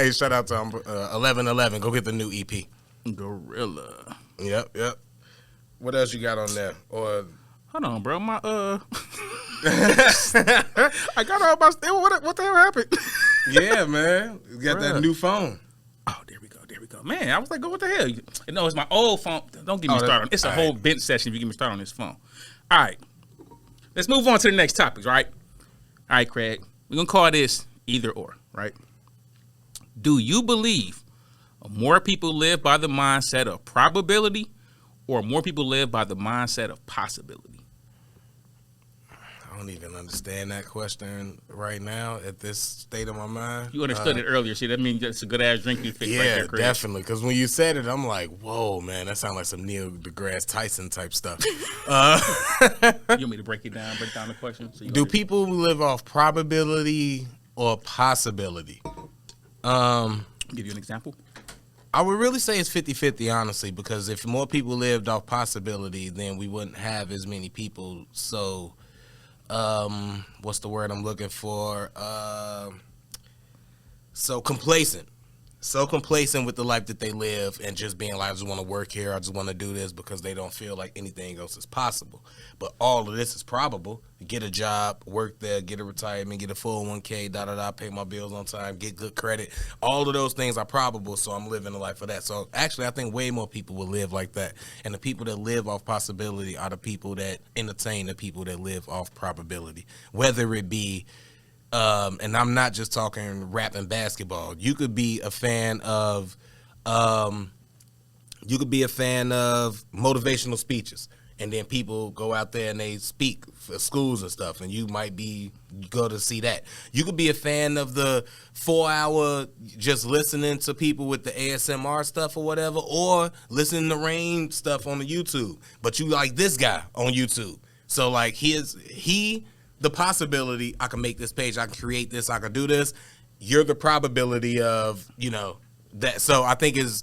Hey, shout out to 1111. Go get the new EP. Gorilla. Yep. What else you got on there? Or hold on, bro. My I got all my. What the hell happened? Yeah, man. You got that new phone. Oh, there we go. Man, I was like, what the hell? No, it's my old phone. Don't get me started on it. It's a whole bench session if you get me started on this phone. All right. Let's move on to the next topic, right? All right, Craig. We're going to call this either or, right? Do you believe more people live by the mindset of probability or more people live by the mindset of possibility? I don't even understand that question right now at this state of my mind. You understood it earlier. See, that means that's a good ass drink you picked right there, Craig. Yeah, definitely. Because when you said it, I'm like, whoa, man, that sounds like some Neil deGrasse Tyson type stuff. You want me to break down the question? So do people live off probability or possibility? Give you an example. I would really say it's 50-50, honestly, because if more people lived off possibility, then we wouldn't have as many people. So, what's the word I'm looking for? So complacent with the life that they live and just being like, I just want to work here. I just want to do this because they don't feel like anything else is possible. But all of this is probable. Get a job, work there, get a retirement, get a 401k, pay my bills on time, get good credit. All of those things are probable, so I'm living a life of that. So actually, I think way more people will live like that. And the people that live off possibility are the people that entertain the people that live off probability. Whether it be and I'm not just talking rap and basketball. You could be a fan of motivational speeches, and then people go out there and they speak for schools and stuff, and you go to see that. You could be a fan of the 4-hour just listening to people with the ASMR stuff or whatever, or listening to Rain stuff on the YouTube. But you like this guy on YouTube. So like the possibility, I can make this page, I can create this, I can do this. You're the probability of, that. So I think it's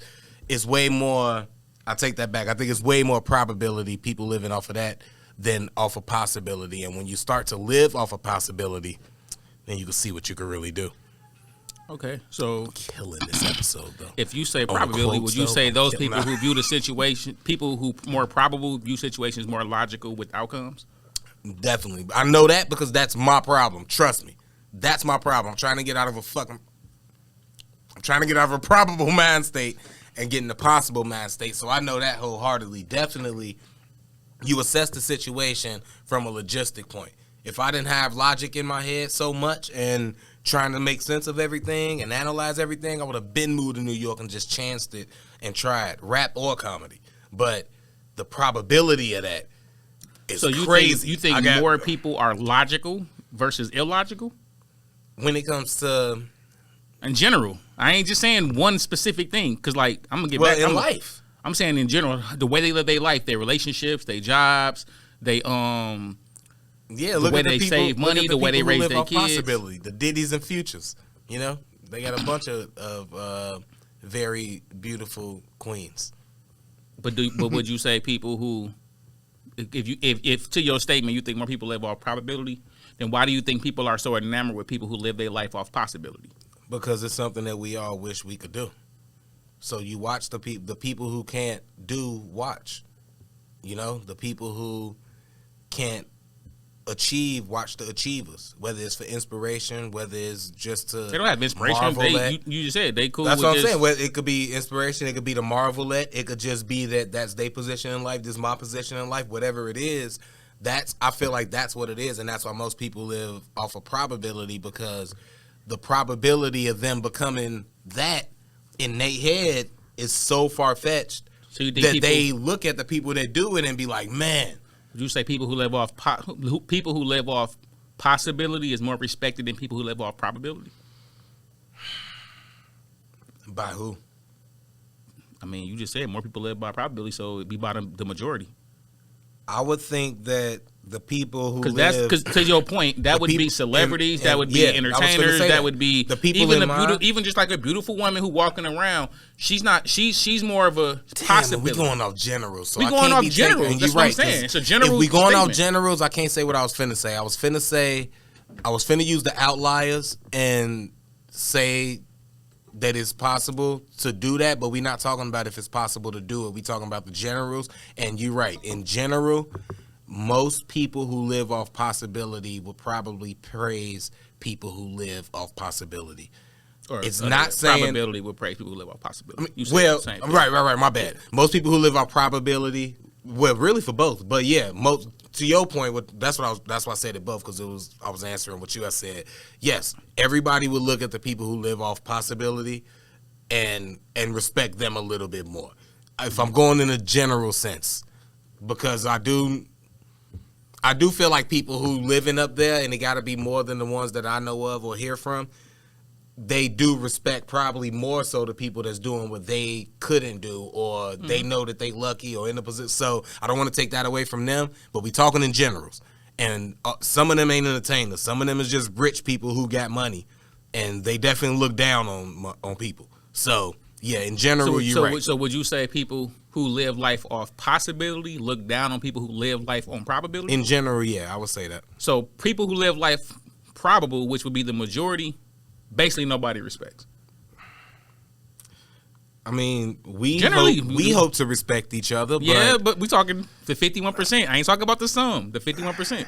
way more, I take that back. I think it's way more probability people living off of that than off of possibility. And when you start to live off of possibility, then you can see what you can really do. Okay, so killing this episode though. If you say probability, would you say those people who view the situation, people who more probable view situations more logical with outcomes? Definitely. I know that because that's my problem. Trust me. That's my problem. I'm trying to get out of a probable mind state and get in a possible mind state. So I know that wholeheartedly. Definitely, you assess the situation from a logistic point. If I didn't have logic in my head so much and trying to make sense of everything and analyze everything, I would have been moved to New York and just chanced it and tried rap or comedy. But the probability of that, so you crazy. You think more people are logical versus illogical? When it comes to... In general. I ain't just saying one specific thing. Because, like, I'm going to get back... in life. I'm saying in general, the way they live their life, their relationships, their jobs, the way they save money, the way they raise their kids. Possibility, the Diddy's and Futures. They got a bunch of very beautiful queens. But would you say people who... If to your statement you think more people live off probability, then why do you think people are so enamored with people who live their life off possibility? Because it's something that we all wish we could do. So you watch the people who can't watch. The people who can't achieve, watch the achievers. Whether it's for inspiration, whether it's just to they don't have inspiration. You just said they cool. That's what I'm saying. Well, it could be inspiration. It could be the marvelette. It could just be that's their position in life. This is my position in life. Whatever it is, I feel like that's what it is, and that's why most people live off of probability, because the probability of them becoming that in their head is so far fetched that they look at the people that do it and be like, man. Would you say people who live off possibility is more respected than people who live off probability? By who? I mean, you just said more people live by probability, so it'd be by the majority. I would think that the people who because to your point, that would be celebrities, that would be entertainers, that would be the people even just like a beautiful woman who walking around. She's more of a possibility. We going off generals, so we going off generals. That's what I'm saying. It's a general. If we going off generals, I can't say what I was finna say. I was finna use the outliers and say that it's possible to do that, but we're not talking about if it's possible to do it. We're talking about the generals. And you're right. In general, most people who live off possibility will probably praise people who live off possibility. Or it's not saying probability will praise people who live off possibility. Well, right. My bad. Most people who live off probability, well, really for both. But yeah, most to your point, that's why I said it both, because I was answering what you had said. Yes, everybody would look at the people who live off possibility and respect them a little bit more. If I'm going in a general sense, because I do feel like people who living up there, and it got to be more than the ones that I know of or hear from, they do respect probably more so the people that's doing what they couldn't do, or they know that they lucky or in a position. So I don't want to take that away from them, but we talking in generals. And some of them ain't entertainers. Some of them is just rich people who got money, and they definitely look down on people. So yeah, in general, you're right. So would you say people who live life off possibility look down on people who live life on probability? In general, yeah, I would say that. So people who live life probable, which would be the majority, basically nobody respects. I mean, we hope to respect each other. But we talking the 51%. I ain't talking about the sum, the 51%.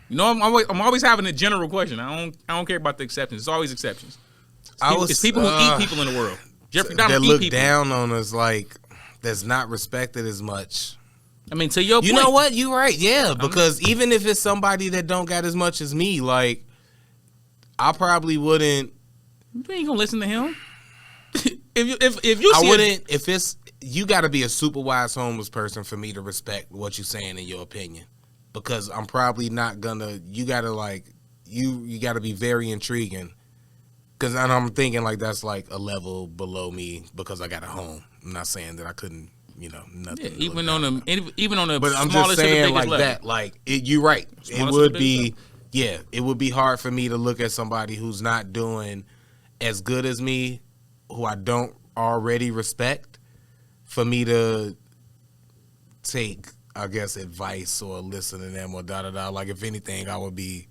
You know, I'm always having a general question. I don't care about the exceptions. It's always exceptions. It's people who eat people in the world. Jeffrey Dahmer that look down on us like that's not respected as much. I mean, to your point. You know what? You're right. Yeah, because even if it's somebody that don't got as much as me, like, I probably wouldn't. You ain't gonna listen to him. if you, I wouldn't. If it's, you got to be a super wise homeless person for me to respect what you're saying in your opinion, because I'm probably not gonna. You gotta like you gotta be very intriguing, because I'm thinking like that's like a level below me because I got a home. I'm not saying that I couldn't. You know, nothing. Yeah, even on the but I'm just saying like level. That. Like you're right. It would be. Yeah, it would be hard for me to look at somebody who's not doing as good as me, who I don't already respect, for me to take, I guess, advice or listen to them or da-da-da. Like, if anything, I would be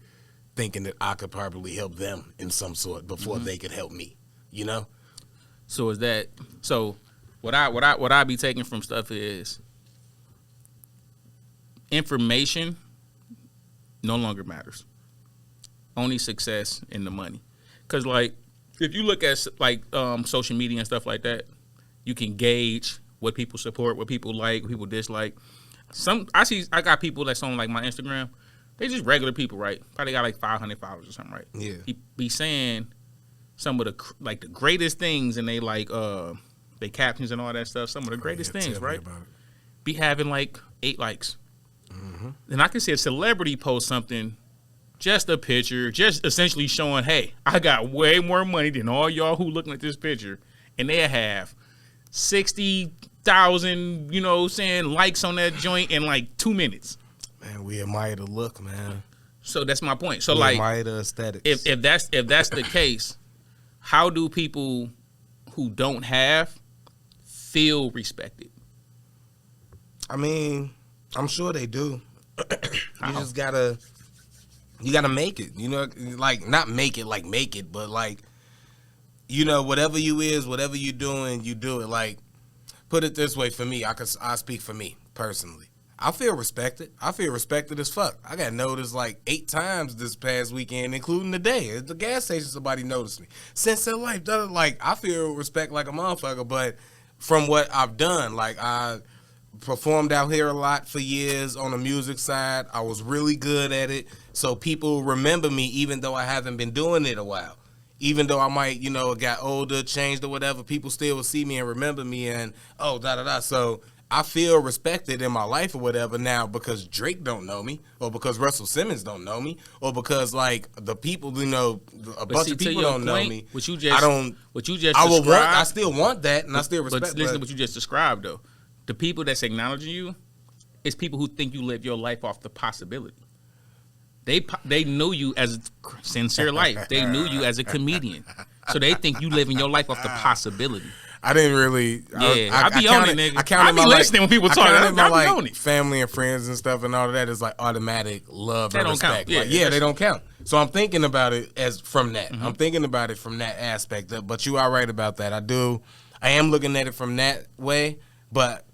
thinking that I could probably help them in some sort before they could help me, you know? So is that, so what I be taking from stuff is information no longer matters. Only success and the money. Because, like, if you look at, like, social media and stuff like that, you can gauge what people support, what people like, what people dislike. I got people that's on, like, my Instagram. They just regular people, right? Probably got, like, 500 followers or something, right? Yeah. He be saying some of the, like, the greatest things, and they, like, they captions and all that stuff. Some of the greatest things, right? Be having, like, 8 likes. Mm-hmm. Then I can see a celebrity post something, just a picture, just essentially showing, hey, I got way more money than all y'all who looking at this picture, and they have 60,000, you know, saying likes on that joint in like 2 minutes. Man, we admire the look, man. So that's my point. So we admire the aesthetics. If that's the case, how do people who don't have feel respected? I mean, I'm sure they do. You gotta make it, you know, like not make it like make it, but like, you know, whatever you is, whatever you doing, you do it. Like, put it this way, for me, I speak for me personally. I feel respected. I feel respected as fuck. I got noticed like 8 times this past weekend, including today. At the gas station, somebody noticed me. Since their life, like, I feel respect like a motherfucker, but from what I've done, like, I performed out here a lot for years on the music side. I was really good at it. So people remember me even though I haven't been doing it a while. Even though I might, you know, got older, changed or whatever, people still will see me and remember me and, oh, da-da-da. So I feel respected in my life or whatever now because Drake don't know me, or because Russell Simmons don't know me, or because, like, the people, you know, bunch of people don't know me. I still want that, and I still respect that. But listen to what you just described, though. The people that's acknowledging you is people who think you live your life off the possibility. They knew you as a sincere life. They knew you as a comedian. So they think you living your life off the possibility. I didn't really. Yeah, I be on it, nigga. I be listening when people talk. I be on it. Family and friends and stuff and all of that is like automatic love and respect. Yeah, like, they don't count. So I'm thinking about it as from that. Mm-hmm. I'm thinking about it from that aspect. But you are right about that. I am looking at it from that way. But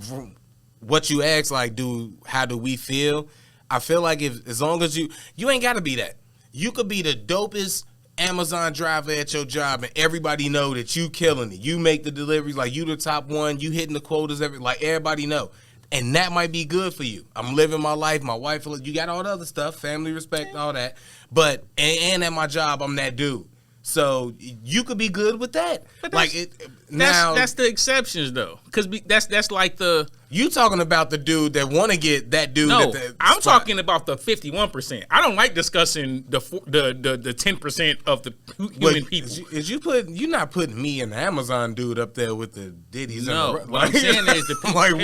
from what you ask, like, how do we feel? I feel like as long as you ain't got to be that. You could be the dopest Amazon driver at your job, and everybody know that you killing it. You make the deliveries, like you the top one. You hitting the quotas, like everybody know. And that might be good for you. I'm living my life. My wife, you got all the other stuff, family, respect, all that. But and at my job, I'm that dude. So you could be good with that. But that's the exceptions though, because that's like the you talking about the dude that want to get that dude. No, I'm talking about the 51%. I don't like discussing the 10% of the human people. You're not putting me and the Amazon dude up there with the Diddy's. No, what I'm saying is the people. Like,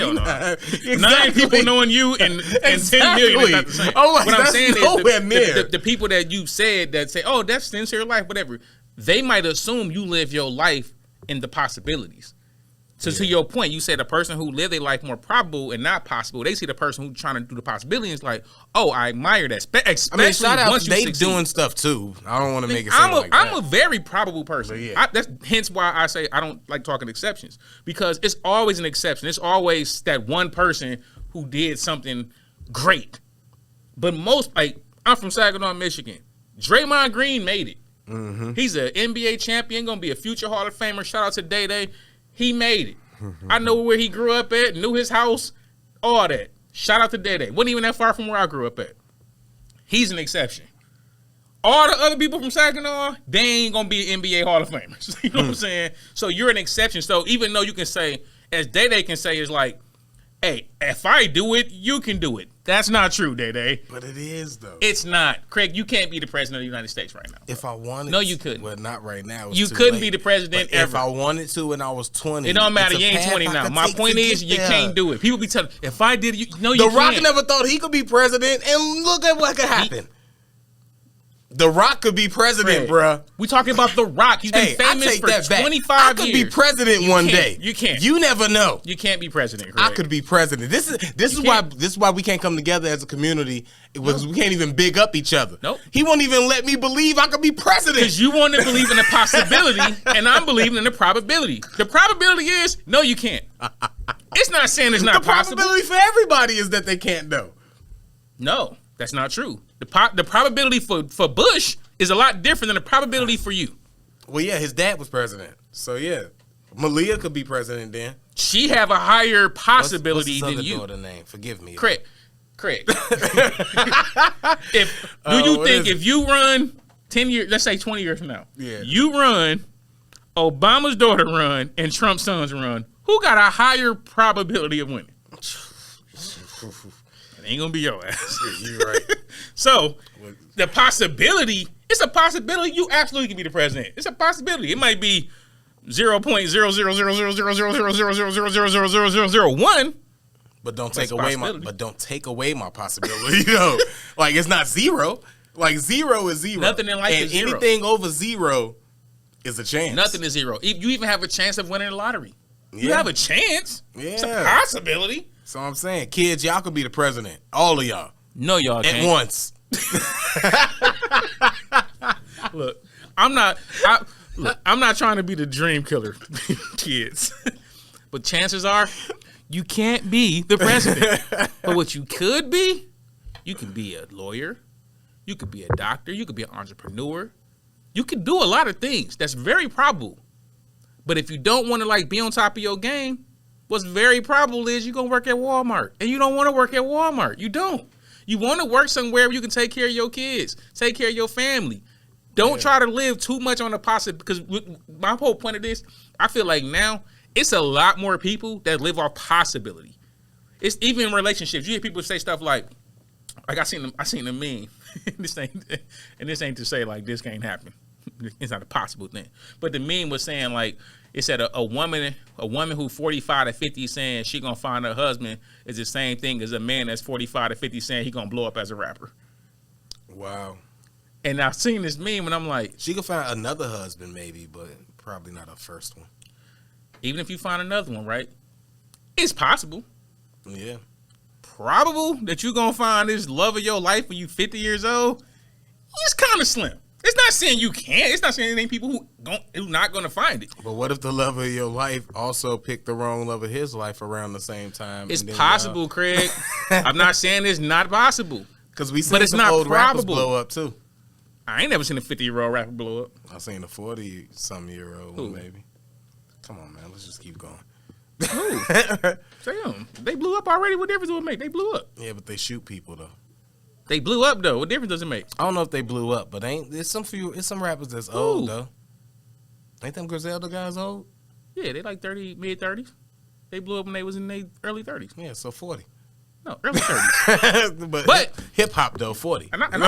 exactly. 9 people knowing you and 10 million is not the same. Oh, like, what I'm saying is the people that you said that say, "Oh, that's sincere life," whatever. They might assume you live your life in the possibilities. So to your point, you said the person who lived their life more probable and not possible. They see the person who's trying to do the possibility and it's like, oh, I admire that. Especially shout out, once they succeed. Doing stuff too. I don't want to make it seem like that. I'm a very probable person. Yeah. That's hence why I say I don't like talking exceptions, because it's always an exception. It's always that one person who did something great. But I'm from Saginaw, Michigan. Draymond Green made it. Mm-hmm. He's an NBA champion, gonna be a future Hall of Famer. Shout out to Day Day. He made it. I know where he grew up at, knew his house, all that. Shout out to Day Day. Wasn't even that far from where I grew up at. He's an exception. All the other people from Saginaw, they ain't gonna be NBA Hall of Famers. You know what I'm saying? So you're an exception. So even though you can say, as Day Day can say, is like, hey, if I do it, you can do it. That's not true, Day Day. But it is, though. It's not. Craig, you can't be the president of the United States right now. If I wanted to. No, you couldn't. Well, not right now. You couldn't be the president ever. If I wanted to and I was 20. It don't matter. You ain't 20 now. My point is, you can't do it. People be telling, if I did it, you can't. The Rock never thought he could be president, and look at what could happen. The Rock could be president, bruh. We talking about The Rock. He's been famous for 25 years. I could be president one day. You can't. You never know. You can't be president, Craig. I could be president. This is why we can't come together as a community. Because we can't even big up each other. Nope. He won't even let me believe I could be president. Because you want to believe in the possibility, and I'm believing in the probability. The probability is, no, you can't. It's not saying it's not possible. The probability for everybody is that they can't know. No, that's not true. The probability for Bush is a lot different than the probability for you. Well, yeah, his dad was president. So, yeah. Malia could be president then. She have a higher possibility than you. What's his other daughter name? Forgive me. Craig. If you run 10 years, let's say 20 years from now, you run, Obama's daughter run, and Trump's sons run, who got a higher probability of winning? It ain't gonna be your ass. Yeah, you're right. So the possibility, it's a possibility. You absolutely can be the president. It's a possibility. It might be 0.000000000000001. But don't take away my possibility. You know, like it's not zero. Like 0 is 0. Nothing in life is 0. Anything over 0 is a chance. Nothing is 0. You even have a chance of winning the lottery. You have a chance. Yeah. It's a possibility. So I'm saying, kids, y'all could be the president. All of y'all. No, y'all can't. At once. Look, I'm not trying to be the dream killer, kids. But chances are, you can't be the president. But what you could be, you could be a lawyer. You could be a doctor. You could be an entrepreneur. You could do a lot of things. That's very probable. But if you don't want to be on top of your game, what's very probable is you're going to work at Walmart. And you don't want to work at Walmart. You don't. You want to work somewhere where you can take care of your kids, take care of your family. Don't try to live too much on the possible, because my whole point of this, I feel like now it's a lot more people that live off possibility. It's even in relationships. You hear people say stuff like I seen a meme. this ain't to say like this can't happen. It's not a possible thing. But the meme was saying it said a woman who 45 to 50 saying she gonna find her husband is the same thing as a man that's 45 to 50 saying he gonna blow up as a rapper. Wow. And I've seen this meme and I'm like, she could find another husband maybe, but probably not her first one. Even if you find another one, right? It's possible. Yeah. Probable that you're gonna find this love of your life when you 50 years old. it's kind of slim. It's not saying you can't. It's not saying there ain't people who not going to find it. But what if the love of your life also picked the wrong love of his life around the same time? It's possible, Craig. I'm not saying it's not possible. Because we seen some old rappers blow up, too. I ain't never seen a 50-year-old rapper blow up. I seen a 40-some-year-old one, maybe. Come on, man. Let's just keep going. Who? Damn. They blew up already. What difference would it make? They blew up. Yeah, but they shoot people, though. They blew up, though. What difference does it make? I don't know if they blew up, but it's some rappers that's old, though. Ain't them Griselda guys old? Yeah, they like 30, mid-30s. They blew up when they was in their early 30s. Yeah, so 40. No, early 30s. but hip-hop, though, 40. I rock with,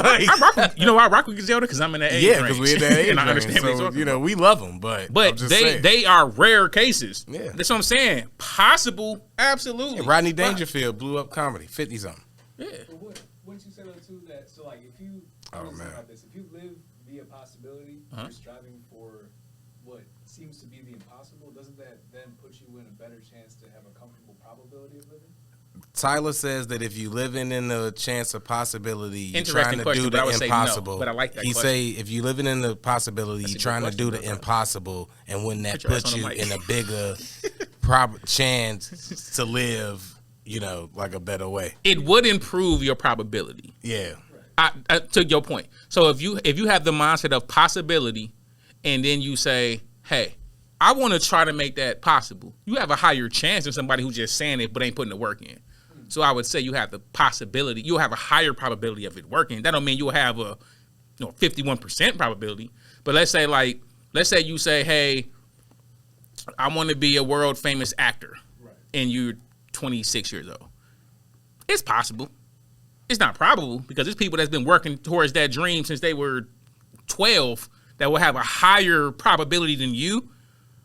I rock with Griselda because I'm in that age range. Yeah, because we're in that age and I range. understand what So, we love them, but they are rare cases. Yeah. That's what I'm saying. Possible, absolutely. Yeah, Rodney Dangerfield blew up comedy, 50-something. Yeah. But wouldn't you say though too that like if you if you live via possibility, you're striving for what seems to be the impossible, doesn't that then put you in a better chance to have a comfortable probability of living? Tyler says that if you living in the chance of possibility, you're Interesting trying to do the impossible. No, but I like that He question. say if you living in the possibility, you're trying to do the impossible, and when that puts you in a bigger chance to live, like a better way. It would improve your probability. Yeah. To your point. So if you have the mindset of possibility, and then you say, hey, I want to try to make that possible, you have a higher chance than somebody who's just saying it but ain't putting the work in. So I would say you have the possibility, you'll have a higher probability of it working. That don't mean you'll have a 51% probability. But let's say you say, hey, I want to be a world famous actor, and you're 26 years old. It's possible. It's not probable because there's people that's been working towards that dream since they were 12 that will have a higher probability than you,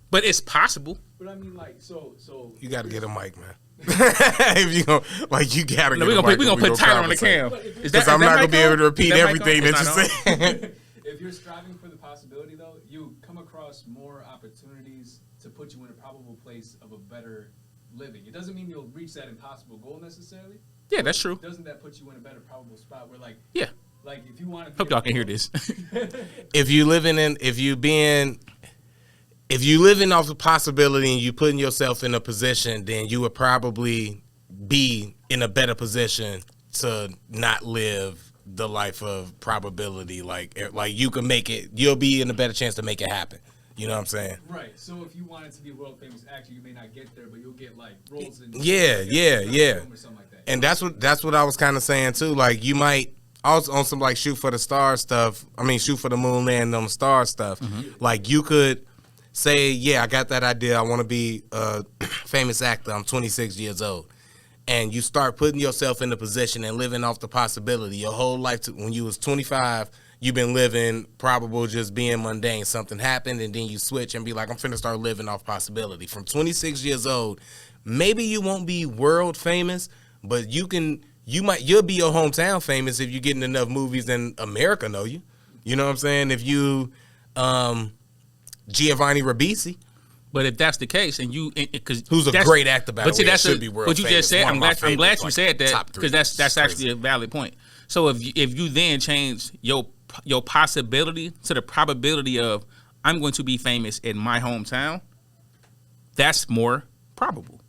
but it's possible. But I mean, like, so you got to get a mic, man. If you go, you gotta. No, we're gonna put Tyler on the cam. Because I'm not gonna be able to repeat everything that you say. If you're striving for the possibility, though, you come across more opportunities to put you in a probable place of a better living. It doesn't mean you'll reach that impossible goal necessarily. Yeah, that's true. Doesn't that put you in a better probable spot where, like, like if you want to? Hope y'all can hear this. If you living off the possibility and you putting yourself in a position, then you would probably be in a better position to not live the life of probability. Like you can make it, you'll be in a better chance to make it happen. You know what I'm saying? Right. So if you wanted to be a world famous actor, you may not get there, but you'll get like roles in yeah. Or something like that. And that's what I was kind of saying too. Like you might also on some like shoot for the stars stuff. I mean, shoot for the moon, land on the star stuff. Mm-hmm. Like you could say, yeah, I got that idea. I want to be a famous actor. I'm 26 years old. And you start putting yourself in the position and living off the possibility. Your whole life, when you was 25, you've been living probable just being mundane. Something happened, and then you switch and be like, I'm finna start living off possibility. From 26 years old, maybe you won't be world famous, but you'll be your hometown famous if you're getting enough movies and America know you. You know what I'm saying? If you Giovanni Ribisi. But if that's the case, and who's a great actor, by the way, should be world famous. But you just said, I'm glad you said that because that's crazy. Actually a valid point. So if you then change your possibility to the probability of I'm going to be famous in my hometown, that's more probable.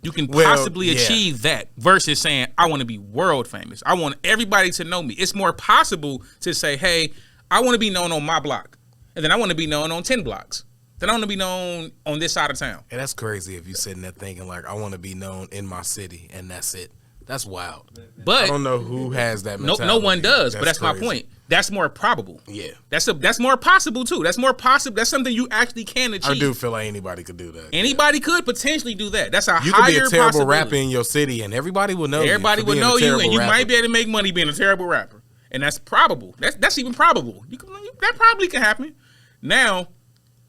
You can possibly achieve that versus saying I want to be world famous. I want everybody to know me. It's more possible to say, hey, I want to be known on my block, and then I want to be known on 10 blocks. Then I want to be known on this side of town. And that's crazy if you're sitting there thinking like, I want to be known in my city, and that's it. That's wild. But I don't know who has that mentality. No one does, but that's crazy. My point. That's more probable. Yeah. That's more possible too. That's more possible. That's something you actually can achieve. I do feel like anybody could do that. Anybody could potentially do that. That's a you higher could be a terrible possibility. rapper in your city, and everybody will know Everybody you. will know you, and you rapper. might be able to make money being a terrible rapper. And that's probable. That's even probable. That probably can happen. Now,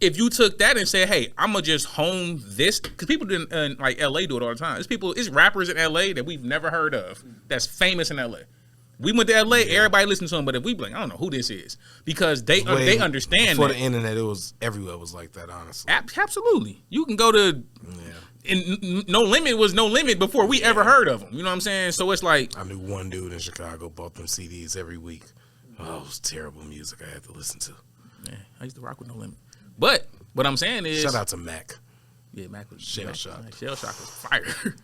if you took that and said, hey, I'm going to just hone this, because people in like LA do it all the time. It's rappers in LA that we've never heard of that's famous in LA. We went to LA, everybody listens to them, but if we be like, I don't know who this is, because they understand before the internet, it was everywhere was like that, honestly. Absolutely. You can go to, and No Limit was No Limit before we ever heard of them. You know what I'm saying? So it's like. I knew one dude in Chicago bought them CDs every week. Oh, it was terrible music I had to listen to. Yeah, I used to rock with No Limit. But what I'm saying is, shout out to Mac. Yeah, Mac was Shell Shock. Shell Shock was fire.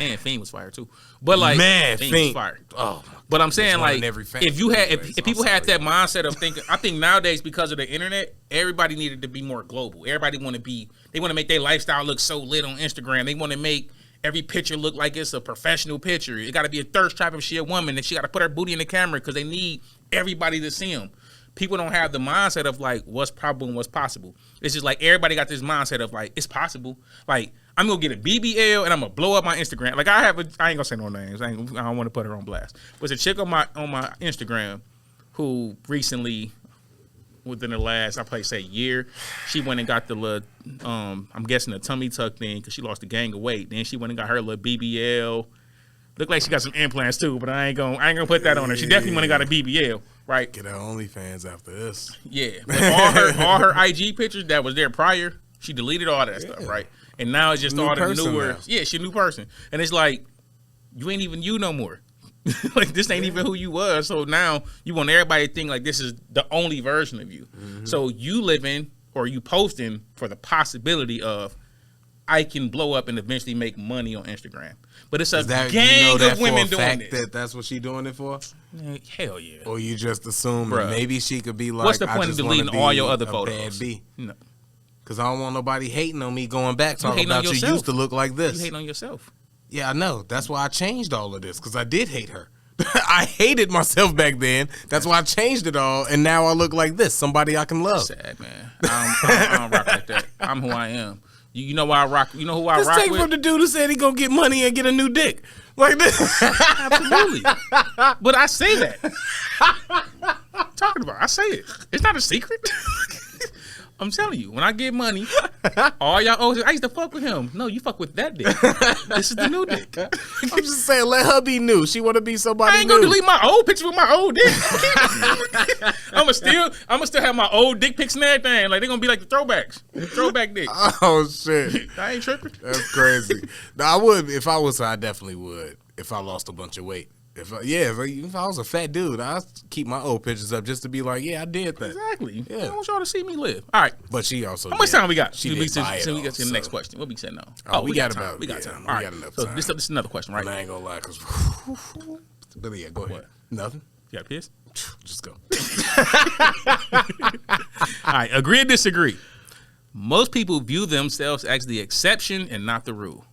And Fiend was fire too. But like, man, Fiend was fire. Oh, but I'm saying like, if you had, anyways, if people had that mindset of thinking, I think nowadays because of the internet, everybody needed to be more global. Everybody want to be, they want to make their lifestyle look so lit on Instagram. They want to make every picture look like it's a professional picture. It got to be a thirst trap if she a woman, and she got to put her booty in the camera because they need everybody to see them. People don't have the mindset of like what's probable and what's possible. It's just like everybody got this mindset of like it's possible. Like I'm gonna get a BBL and I'm gonna blow up my Instagram. Like I ain't gonna say no names. I don't want to put her on blast. But there's a chick on my Instagram who recently, within the last year, she went and got the little I'm guessing a tummy tuck thing because she lost a gang of weight. Then she went and got her little BBL. Look like she got some implants too, but I ain't gonna put that on her. She definitely went and got a BBL, right? Get her OnlyFans after this. Yeah, but all her IG pictures that was there prior, she deleted all that stuff, right? And now it's just all the newer. Yeah, she a new person, and it's like you ain't even you no more. Like this ain't even who you was. So now you want everybody to think like this is the only version of you. Mm-hmm. So you living or you posting for the possibility of I can blow up and eventually make money on Instagram. But it's a gang of women doing it. That's what she doing it for? Hell yeah. Or you just assume maybe she could be like, what's the point of deleting all your other photos? Bad B. No. Because I don't want nobody hating on me going back talking about you used to look like this. You hating on yourself. Yeah, I know. That's why I changed all of this, because I did hate her. I hated myself back then. That's why I changed it all, and now I look like this. Somebody I can love. Sad, man. I don't rock like that. I'm who I am. You know why I rock? You know who I rock with? Just take from the dude who said he gonna get money and get a new dick. Like this. Absolutely. But I say that. Talking about, I say it. It's not a secret. I'm telling you, when I get money, all y'all I used to fuck with him. No, you fuck with that dick. This is the new dick. I'm just saying, let her be new. She want to be somebody new. I ain't gonna delete my old picture with my old dick. I'ma still have my old dick pics and everything. Like they're gonna be like the throwbacks, throwback dick. Oh shit, I ain't tripping. That's crazy. No, I would if I was her. I definitely would if I lost a bunch of weight. If I was a fat dude, I'd keep my old pictures up just to be like, yeah, I did that. Exactly. Yeah. I want y'all to see me live. All right. But she also How much time we got? She we didn't buy it we all, get to the next question. What we said now? Oh, we got time. about We got time. We All got right. enough so time. this is another question, right? And I ain't gonna lie, because but yeah, go ahead. What? Nothing. You got pissed? Just go. All right. Agree or disagree? Most people view themselves as the exception and not the rule.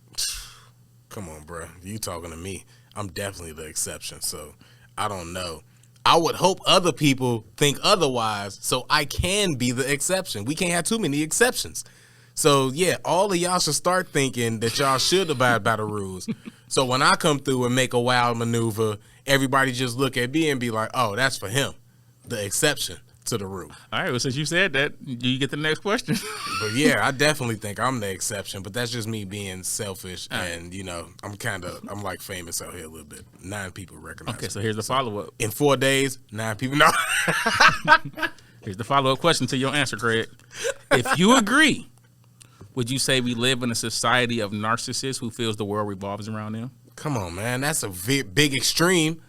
Come on, bro. You talking to me. I'm definitely the exception, so I don't know. I would hope other people think otherwise so I can be the exception. We can't have too many exceptions. So, yeah, all of y'all should start thinking that y'all should abide by the rules. So when I come through and make a wild maneuver, everybody just look at me and be like, oh, that's for him, the exception to the rule. All right, well, since you said that, you get the next question. But yeah, I definitely think I'm the exception, but that's just me being selfish. And, you know, I'm like famous out here a little bit. 9 people recognize me. Okay, so here's the follow-up. In 4 days, 9 people know. Here's the follow-up question to your answer, Craig. If you agree, would you say we live in a society of narcissists who feels the world revolves around them? Come on, man. That's a big extreme.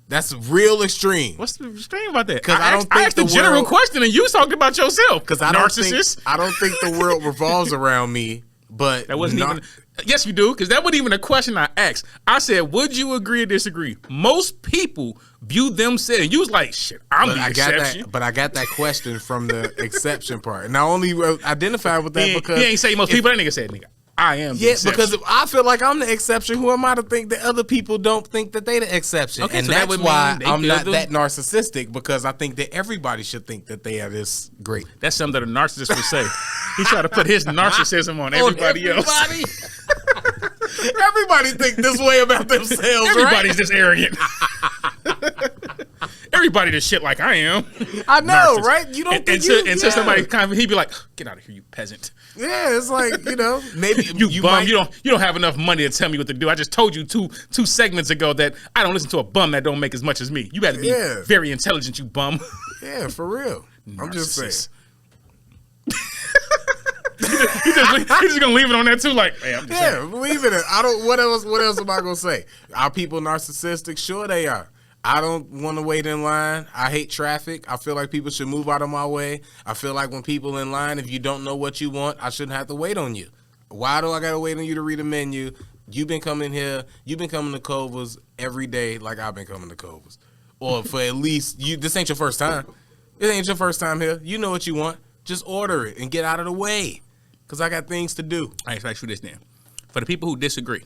That's real extreme. What's the extreme about that? Because I asked the general question and you talked about yourself. Because I don't think the world revolves around me. But that wasn't even. Yes, you do. Because that wasn't even a question I asked. I said, would you agree or disagree? Most people view themselves. And you was like, shit, I'm the exception. But I got that question from the exception part. And I only identified with that because he ain't say most people. That nigga said, nigga, I am the exception. Because if I feel like I'm the exception, who am I to think that other people don't think that they the exception? Okay, and so that's why I'm not that narcissistic, because I think that everybody should think that they are this great. That's something that a narcissist would say. He tried to put his narcissism on everybody else. Everybody think this way about themselves. Everybody's just arrogant. Everybody just shit like I am. I know, right? You don't think until somebody he'd be like, get out of here, you peasant. Yeah, it's like, you know, maybe you bum. You don't have enough money to tell me what to do. I just told you two segments ago that I don't listen to a bum that don't make as much as me. You got to be very intelligent, you bum. Yeah, for real. I'm just saying. He's just gonna leave it on that too, like, hey, I'm just leave it. What else am I gonna say? Are people narcissistic? Sure they are. I don't want to wait in line. I hate traffic. I feel like people should move out of my way. I feel like when people in line, if you don't know what you want, I shouldn't have to wait on you. Why do I got to wait on you to read a menu? You've been coming here. You've been coming to Culver's every day like I've been coming to Culver's. Or for at least, this ain't your first time. It ain't your first time here. You know what you want. Just order it and get out of the way because I got things to do. All right, so I ask you this then. For the people who disagree,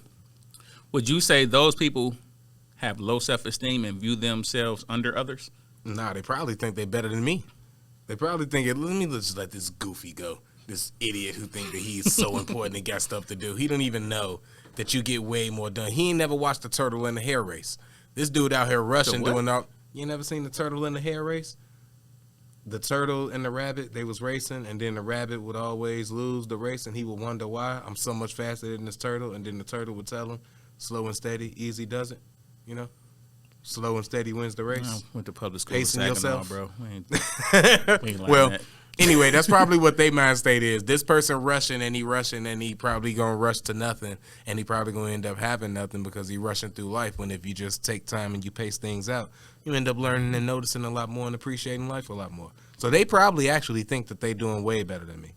would you say those people have low self-esteem and view themselves under others? Nah, they probably think they're better than me. They probably think, let's just let this goofy go. This idiot who think that he's so important and got stuff to do. He don't even know that you get way more done. He ain't never watched the turtle in the hare race. This dude out here rushing, doing all. You ain't never seen the turtle in the hare race? The turtle and the rabbit, they was racing, and then the rabbit would always lose the race, and he would wonder why. I'm so much faster than this turtle, and then the turtle would tell him, slow and steady, easy does it. You know, slow and steady wins the race. I went to public school. Pacing yourself, bro. We ain't well, that. Anyway, that's probably what their mind state is. This person rushing, and he probably gonna rush to nothing, and he probably gonna end up having nothing because he rushing through life. When if you just take time and you pace things out, you end up learning and noticing a lot more and appreciating life a lot more. So they probably actually think that they doing way better than me.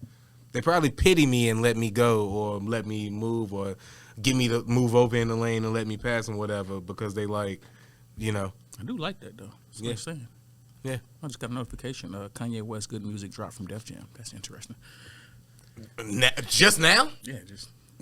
They probably pity me and let me go or let me move or get me to move over in the lane and let me pass and whatever because they like, you know. I do like that, though. That's what I'm saying. Yeah. I just got a notification. Kanye West good music dropped from Def Jam. That's interesting. Just now? Yeah,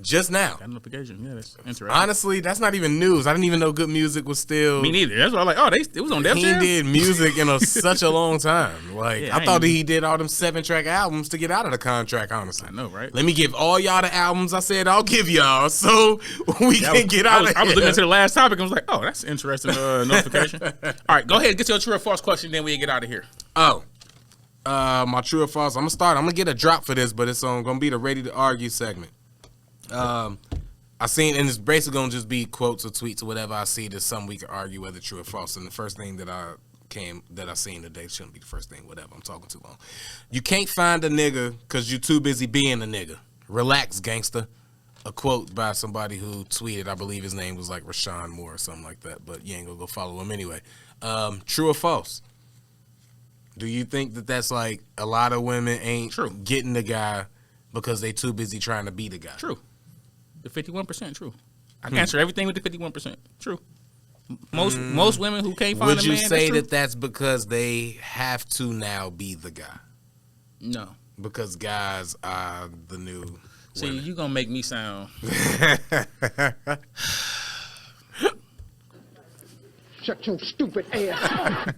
just now. Got a notification. Yeah, that's interesting. Honestly, that's not even news. I didn't even know good music was still. Me neither. That's why I'm like, it was on Def Jam? He did music in such a long time. Like, Yeah, I thought that he did all them 7-track albums to get out of the contract, honestly. I know, right? Let me give all y'all the albums I said I'll give y'all so we can get out of here. I was looking into the last topic and was like, oh, that's an interesting notification. All right, go ahead. Get your true or false question, then we get out of here. Oh. My true or false. I'm going to get a drop for this, but it's going to be the Ready to Argue segment. I seen, and it's basically going to just be quotes or tweets or whatever I see. There's something we can argue whether true or false. And the first thing that I seen today shouldn't be the first thing, whatever. I'm talking too long. You can't find a nigga because you're too busy being a nigga. Relax, gangster. A quote by somebody who tweeted, I believe his name was like Rashawn Moore or something like that, but you ain't going to go follow him anyway. True or false? Do you think that that's like a lot of women ain't getting the guy because they too busy trying to be the guy? True. The 51%, true. I can answer everything with the 51%. True. Most women who can't find a man. Would you say that's because they have to now be the guy? No. Because guys are the new. See, you gonna make me sound. Shut your stupid ass.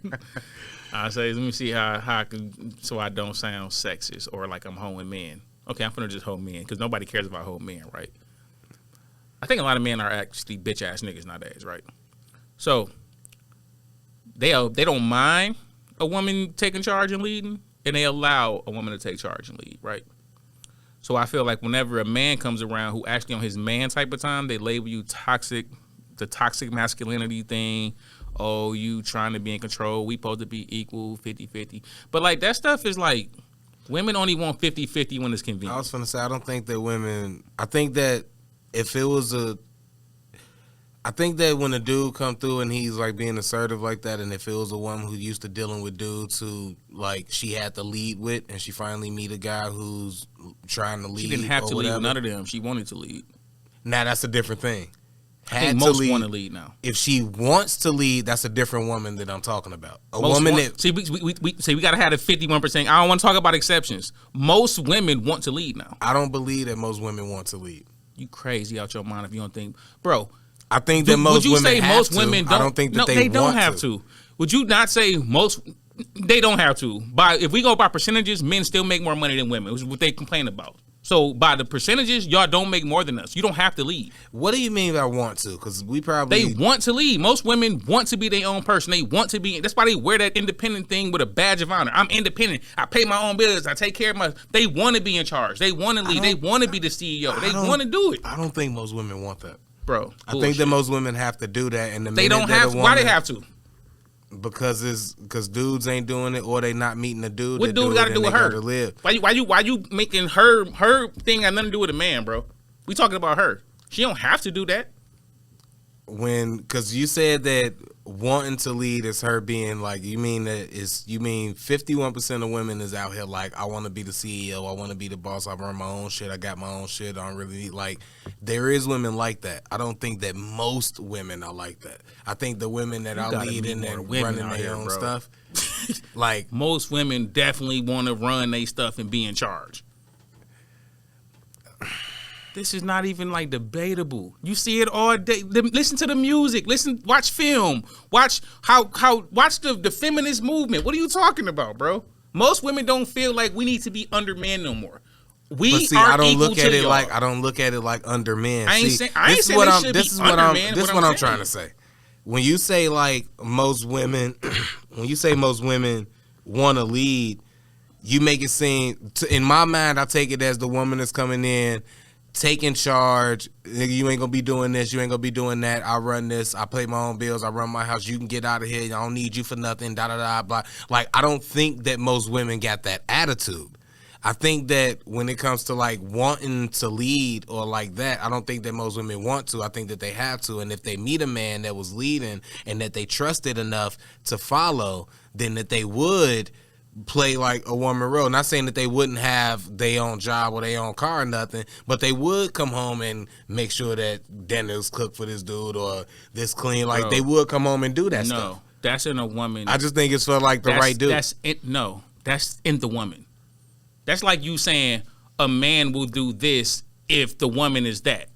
I say, let me see how I can, so I don't sound sexist or like I'm hoeing men. Okay, I'm finna just hoe men because nobody cares about hoe men, right? I think a lot of men are actually bitch ass niggas nowadays, right? So they don't mind a woman taking charge and leading, and they allow a woman to take charge and lead, right? So I feel like whenever a man comes around who actually on his man type of time, they label you toxic, the toxic masculinity thing. Oh, you trying to be in control. We supposed to be equal, 50-50. But like that stuff is like women only want 50-50 when it's convenient. I was gonna say I don't think that women. I think that if it was I think that when a dude come through and he's like being assertive like that, and if it was a woman who used to dealing with dudes who like she had to lead with, and she finally meet a guy who's trying to lead, she didn't have to whatever, lead with none of them. She wanted to lead. Now that's a different thing. I think most want to lead now. If she wants to lead, that's a different woman that I'm talking about. Woman that we gotta have the 51%. I don't want to talk about exceptions. Most women want to lead now. I don't believe that most women want to lead. You crazy out your mind if you don't think, bro. I think that most women have to. Most women don't, I don't think that they don't have to. Would you not say most? They don't have to. If we go by percentages, men still make more money than women, which is what they complain about. So by the percentages, y'all don't make more than us. You don't have to lead. What do you mean by want to? Because we probably... They want to lead. Most women want to be their own person. They want to be... That's why they wear that independent thing with a badge of honor. I'm independent. I pay my own bills. I take care of my... They want to be in charge. They want to lead. They want to be the CEO. They want to do it. I don't think most women want that. Bro, I think that most women have to do that. And they don't have to. Why they have to? Because dudes ain't doing it, or they not meeting a dude. What dude got to do with her? Why you making her thing got nothing to do with a man, bro? We talking about her. She don't have to do that. because you said that wanting to lead is her being like, you mean 51% of women is out here like, I want to be the CEO, I want to be the boss, I run my own shit, I got my own shit, I don't really need, like, there is women like that. I don't think that most women are like that. I think the women that are leading and running their own stuff, like, most women definitely want to run their stuff and be in charge. This is not even like debatable. You see it all day. Listen to the music. Watch film. Watch watch the feminist movement. What are you talking about, bro? Most women don't feel like we need to be under men no more. I don't look at it like under men. This is what I'm trying to say. When you say like most women, when you say most women want to lead, you make it seem. In my mind, I take it as the woman that's coming in, taking charge. You ain't gonna be doing this, you ain't gonna be doing that. I run this, I pay my own bills, I run my house, you can get out of here, I don't need you for nothing, blah. Like, I don't think that most women got that attitude. I think that when it comes to like wanting to lead or like that, I don't think that most women want to. I think that they have to. And if they meet a man that was leading and that they trusted enough to follow, then that they would play like a woman role. Not saying that they wouldn't have their own job or their own car or nothing, but they would come home and make sure that dinner's cooked for this dude or this clean. Like, they would come home and do that stuff. No, that's in a woman. I just think it's for like the right dude. That's in the woman. That's like you saying a man will do this if the woman is that.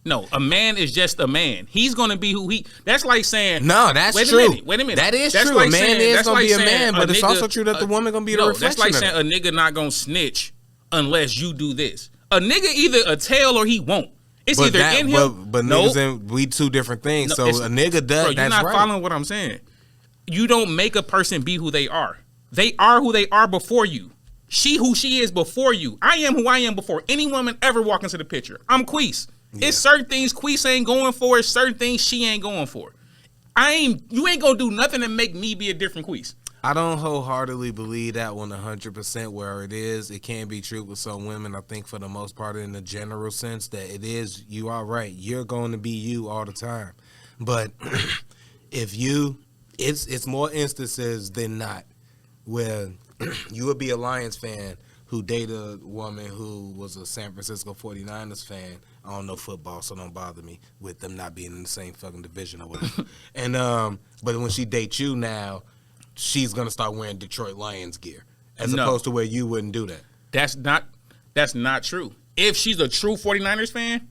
No, a man is just a man. He's going to be who he... That's like saying... No, that's true. Wait a minute. That is true. Like a man is going to be a man, but it's also true that the woman going to be the reflection of it. That's like saying a nigga not going to snitch unless you do this. A nigga either a tell or he won't. It's either in him... But niggas and we two different things. So a nigga does... Bro, you're not following what I'm saying. You don't make a person be who they are. They are who they are before you. She who she is before you. I am who I am before any woman ever walk into the picture. I'm Queese. Yeah. It's certain things Queese ain't going for. It's certain things she ain't going for. You ain't gonna do nothing to make me be a different Queese. I don't wholeheartedly believe that 100% where it is. It can be true with some women. I think for the most part, in the general sense, that it is. You are right. You're going to be you all the time. But if you, it's more instances than not where you would be a Lions fan who dated a woman who was a San Francisco 49ers fan. I don't know football, so don't bother me with them not being in the same fucking division or whatever. And but when she dates you now, she's gonna start wearing Detroit Lions gear, as opposed to where you wouldn't do that. That's not true. If she's a true 49ers fan,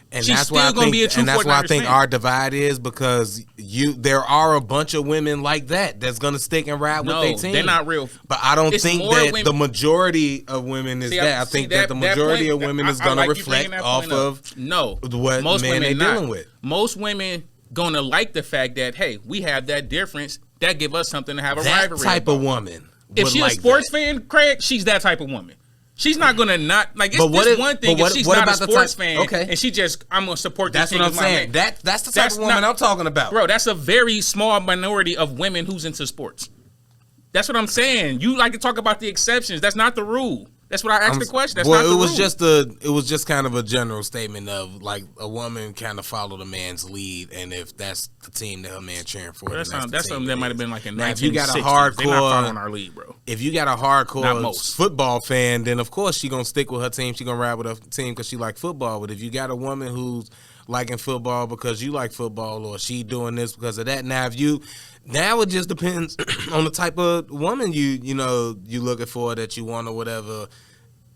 and she's that's still why gonna be a true 49ers fan. And that's why I think our divide is because there are a bunch of women like that's gonna stick and ride with their team. They're not real. But I don't think that the majority of women is that. I think that the majority of women is gonna reflect off of what most men they're dealing with. Most women gonna like the fact that, hey, we have that difference. That give us something to have a rivalry. That type of woman. If she's a sports fan, Craig, she's that type of woman. She's not gonna not like. It's just one thing if she's not a sports fan, and she just I'm gonna support. That's what I'm saying. That's the type of woman I'm talking about, bro. That's a very small minority of women who's into sports. That's what I'm saying. You like to talk about the exceptions. That's not the rule. That's what I asked the question. That's not the rule. It was just kind of a general statement of like a woman kind of follow the man's lead, and if that's the team that her man cheering for, that's something that might have been like in 1960s. If you got a hardcore, they're not following our lead, bro. If you got a hardcore football fan, then of course she gonna stick with her team. She gonna ride with her team because she like football. But if you got a woman who's liking football because you like football, or she doing this because of that, now it just depends on the type of woman you looking for that you want or whatever.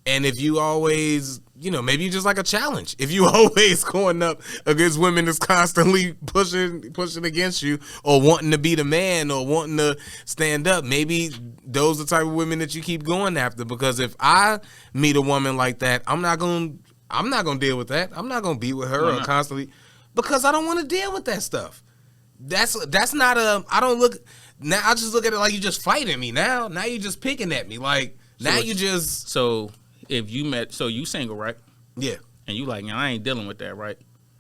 And if you always, maybe you just like a challenge. If you always going up against women that's constantly pushing against you or wanting to be the man or wanting to stand up, maybe those are the type of women that you keep going after. Because if I meet a woman like that, I'm not gonna deal with that. I'm not gonna be with her or constantly, because I don't want to deal with that stuff. That's not I don't look now. I just look at it like you just fighting me now. Now you just picking at me like If you met, so you single, right? Yeah. And you like, I ain't dealing with that, right?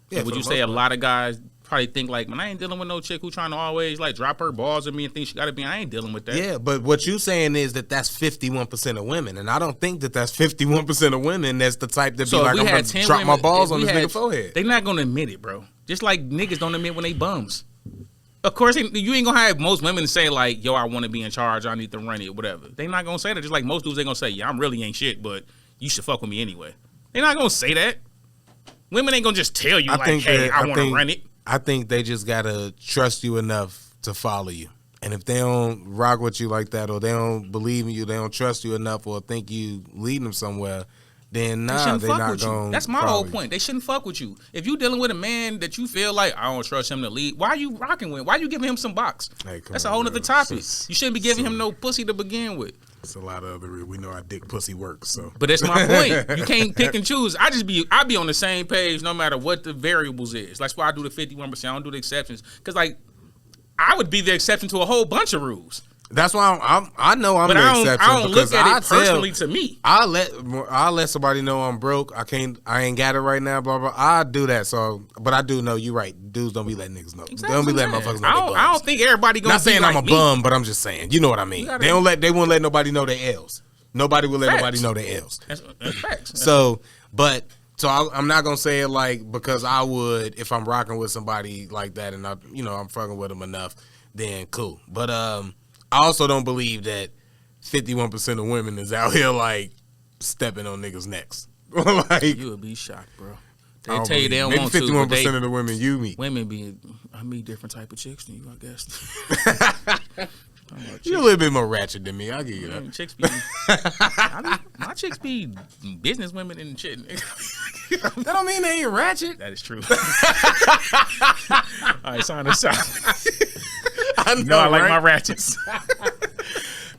Yeah. Would you say a lot of guys probably think like, man, I ain't dealing with no chick who trying to always like drop her balls at me and think she got to be, I ain't dealing with that. Yeah, but what you saying is that's 51% of women, and I don't think that's 51% of women that's the type that be like, I'm going to drop my balls on this nigga forehead. They're not going to admit it, bro. Just like niggas don't admit when they bums. Of course, you ain't gonna have most women say like, "Yo, I want to be in charge. I need to run it, whatever." They not gonna say that. Just like most dudes, they gonna say, "Yeah, I'm really ain't shit, but you should fuck with me anyway." They not gonna say that. Women ain't gonna just tell you "Hey, I want to run it." I think they just gotta trust you enough to follow you. And if they don't rock with you like that, or they don't believe in you, they don't trust you enough, or think you leading them somewhere, then they're not going. That's my whole point. They shouldn't fuck with you. If you dealing with a man that you feel like I don't trust him to lead, why are you rocking with? Why are you giving him some box? Hey, that's a whole other topic. You shouldn't be giving him no pussy to begin with. It's a lot of other. We know how dick pussy works. So, but that's my point. You can't pick and choose. I be on the same page no matter what the variables is. That's why I do the 51%. I don't do the exceptions because like I would be the exception to a whole bunch of rules. That's why I know I'm the exception. I don't look at it personally to me. I'll let somebody know I'm broke. I ain't got it right now. Blah blah. I do that. So, but I do know you're right. Dudes don't be letting niggas know. Exactly, they don't be letting motherfuckers know. I don't think everybody gonna. Not saying like I'm a bum, but I'm just saying. You know what I mean? They won't let nobody know their L's. Nobody will let nobody know their L's. That's facts. So I'm not gonna say it like because I would if I'm rocking with somebody like that and I'm fucking with them enough. Then cool. But I also don't believe that 51% of women is out here like stepping on niggas' necks. Like you would be shocked, bro. They tell you they don't want to. Maybe 51% of the women you meet. I meet different type of chicks than you, I guess. You're a little bit more ratchet than me. I'll give you that. Chicks be, my chicks be business women and shit. That don't mean they ain't ratchet. That is true. All right, sign us out. I know, I like right? my ratchets.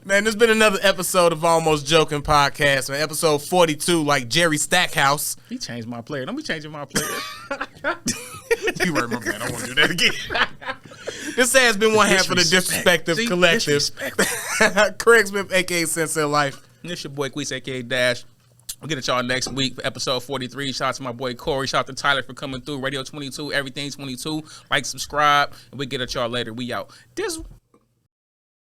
Man, there's been another episode of Almost Joking Podcast, man. Episode 42, like Jerry Stackhouse. He changed my player. Don't be changing my player. You right, my man. I won't do that again. This has been one half of the Disrespective Collective. Craig Smith, a.k.a. Sensei Life. This your boy, Queese, a.k.a. Dash. We'll get at y'all next week for episode 43. Shout out to my boy Corey. Shout out to Tyler for coming through. Radio 22, everything 22. Like, subscribe, and we'll get at y'all later. We out.